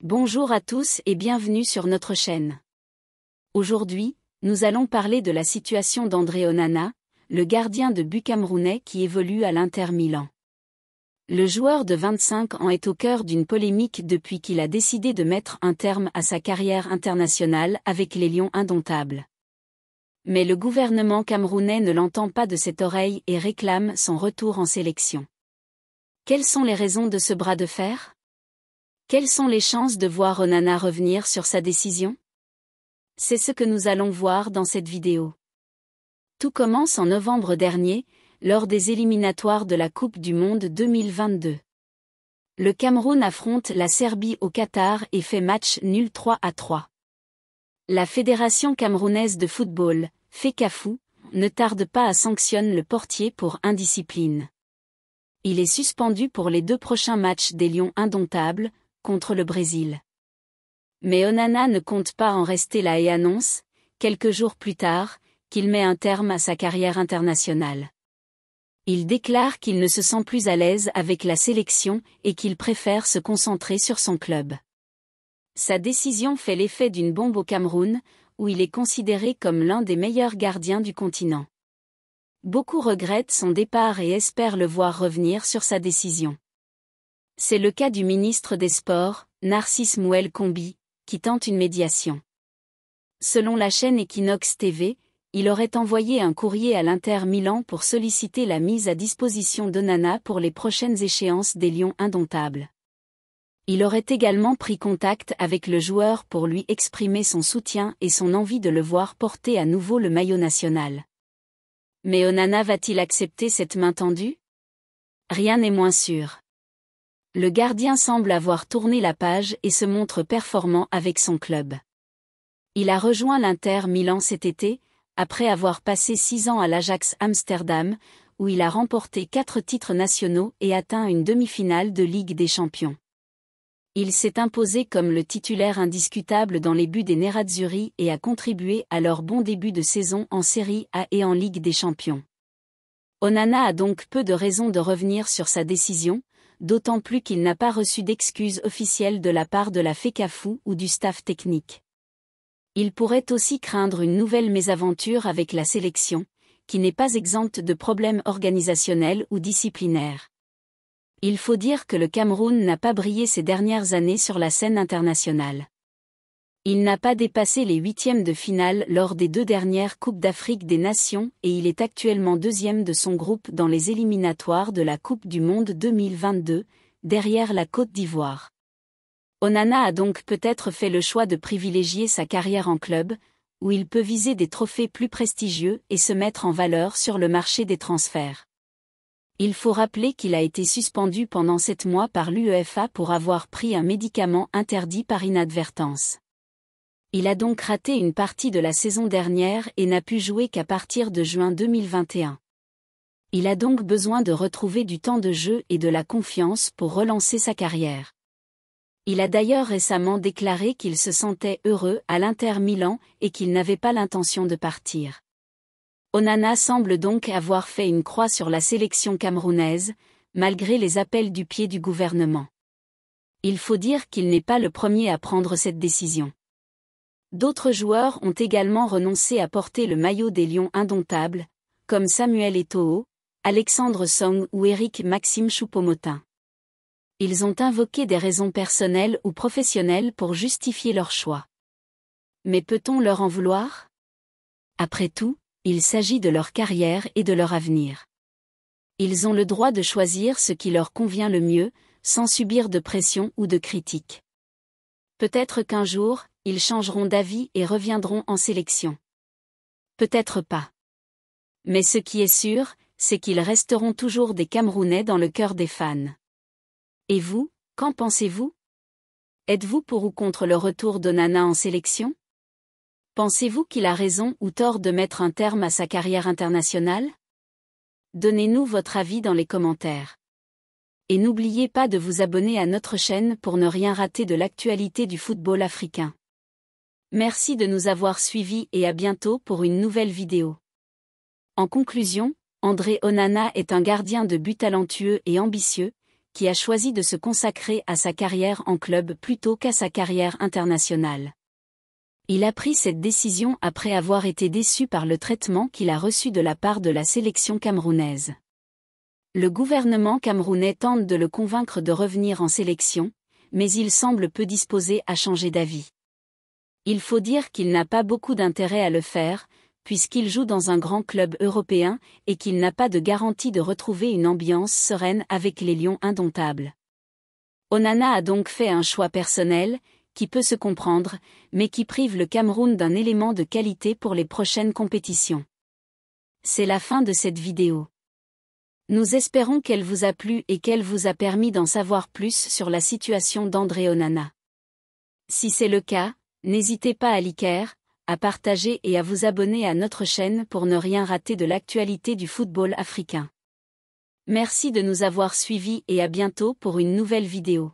Bonjour à tous et bienvenue sur notre chaîne. Aujourd'hui, nous allons parler de la situation d'André Onana, le gardien de but camerounais qui évolue à l'Inter Milan. Le joueur de 25 ans est au cœur d'une polémique depuis qu'il a décidé de mettre un terme à sa carrière internationale avec les Lions indomptables. Mais le gouvernement camerounais ne l'entend pas de cette oreille et réclame son retour en sélection. Quelles sont les raisons de ce bras de fer ? Quelles sont les chances de voir Onana revenir sur sa décision ? C'est ce que nous allons voir dans cette vidéo. Tout commence en novembre dernier, lors des éliminatoires de la Coupe du Monde 2022. Le Cameroun affronte la Serbie au Qatar et fait match nul 3-3. La Fédération camerounaise de football, FECAFOOT, ne tarde pas à sanctionner le portier pour indiscipline. Il est suspendu pour les 2 prochains matchs des Lions indomptables, contre le Brésil. Mais Onana ne compte pas en rester là et annonce, quelques jours plus tard, qu'il met un terme à sa carrière internationale. Il déclare qu'il ne se sent plus à l'aise avec la sélection et qu'il préfère se concentrer sur son club. Sa décision fait l'effet d'une bombe au Cameroun, où il est considéré comme l'un des meilleurs gardiens du continent. Beaucoup regrettent son départ et espèrent le voir revenir sur sa décision. C'est le cas du ministre des Sports, Narcisse Mouel Combi, qui tente une médiation. Selon la chaîne Equinox TV, il aurait envoyé un courrier à l'Inter Milan pour solliciter la mise à disposition d'Onana pour les prochaines échéances des Lions indomptables. Il aurait également pris contact avec le joueur pour lui exprimer son soutien et son envie de le voir porter à nouveau le maillot national. Mais Onana va-t-il accepter cette main tendue ? Rien n'est moins sûr. Le gardien semble avoir tourné la page et se montre performant avec son club. Il a rejoint l'Inter Milan cet été, après avoir passé 6 ans à l'Ajax Amsterdam, où il a remporté 4 titres nationaux et atteint une demi-finale de Ligue des Champions. Il s'est imposé comme le titulaire indiscutable dans les buts des Nerazzurri et a contribué à leur bon début de saison en Série A et en Ligue des Champions. Onana a donc peu de raisons de revenir sur sa décision, d'autant plus qu'il n'a pas reçu d'excuses officielles de la part de la FECAFOOT ou du staff technique. Il pourrait aussi craindre une nouvelle mésaventure avec la sélection, qui n'est pas exempte de problèmes organisationnels ou disciplinaires. Il faut dire que le Cameroun n'a pas brillé ces dernières années sur la scène internationale. Il n'a pas dépassé les 8e de finale lors des 2 dernières Coupes d'Afrique des Nations et il est actuellement 2e de son groupe dans les éliminatoires de la Coupe du Monde 2022, derrière la Côte d'Ivoire. Onana a donc peut-être fait le choix de privilégier sa carrière en club, où il peut viser des trophées plus prestigieux et se mettre en valeur sur le marché des transferts. Il faut rappeler qu'il a été suspendu pendant 7 mois par l'UEFA pour avoir pris un médicament interdit par inadvertance. Il a donc raté une partie de la saison dernière et n'a pu jouer qu'à partir de juin 2021. Il a donc besoin de retrouver du temps de jeu et de la confiance pour relancer sa carrière. Il a d'ailleurs récemment déclaré qu'il se sentait heureux à l'Inter Milan et qu'il n'avait pas l'intention de partir. Onana semble donc avoir fait une croix sur la sélection camerounaise, malgré les appels du pied du gouvernement. Il faut dire qu'il n'est pas le premier à prendre cette décision. D'autres joueurs ont également renoncé à porter le maillot des Lions indomptables, comme Samuel Eto'o, Alexandre Song ou Éric Maxime Choupo-Moting. Ils ont invoqué des raisons personnelles ou professionnelles pour justifier leur choix. Mais peut-on leur en vouloir ? Après tout, il s'agit de leur carrière et de leur avenir. Ils ont le droit de choisir ce qui leur convient le mieux, sans subir de pression ou de critiques. Peut-être qu'un jour, ils changeront d'avis et reviendront en sélection. Peut-être pas. Mais ce qui est sûr, c'est qu'ils resteront toujours des Camerounais dans le cœur des fans. Et vous, qu'en pensez-vous ? Êtes-vous pour ou contre le retour d'Onana en sélection ? Pensez-vous qu'il a raison ou tort de mettre un terme à sa carrière internationale ? Donnez-nous votre avis dans les commentaires. Et n'oubliez pas de vous abonner à notre chaîne pour ne rien rater de l'actualité du football africain. Merci de nous avoir suivis et à bientôt pour une nouvelle vidéo. En conclusion, André Onana est un gardien de but talentueux et ambitieux, qui a choisi de se consacrer à sa carrière en club plutôt qu'à sa carrière internationale. Il a pris cette décision après avoir été déçu par le traitement qu'il a reçu de la part de la sélection camerounaise. Le gouvernement camerounais tente de le convaincre de revenir en sélection, mais il semble peu disposé à changer d'avis. Il faut dire qu'il n'a pas beaucoup d'intérêt à le faire, puisqu'il joue dans un grand club européen et qu'il n'a pas de garantie de retrouver une ambiance sereine avec les Lions indomptables. Onana a donc fait un choix personnel, qui peut se comprendre, mais qui prive le Cameroun d'un élément de qualité pour les prochaines compétitions. C'est la fin de cette vidéo. Nous espérons qu'elle vous a plu et qu'elle vous a permis d'en savoir plus sur la situation d'André Onana. Si c'est le cas, n'hésitez pas à liker, à partager et à vous abonner à notre chaîne pour ne rien rater de l'actualité du football africain. Merci de nous avoir suivis et à bientôt pour une nouvelle vidéo.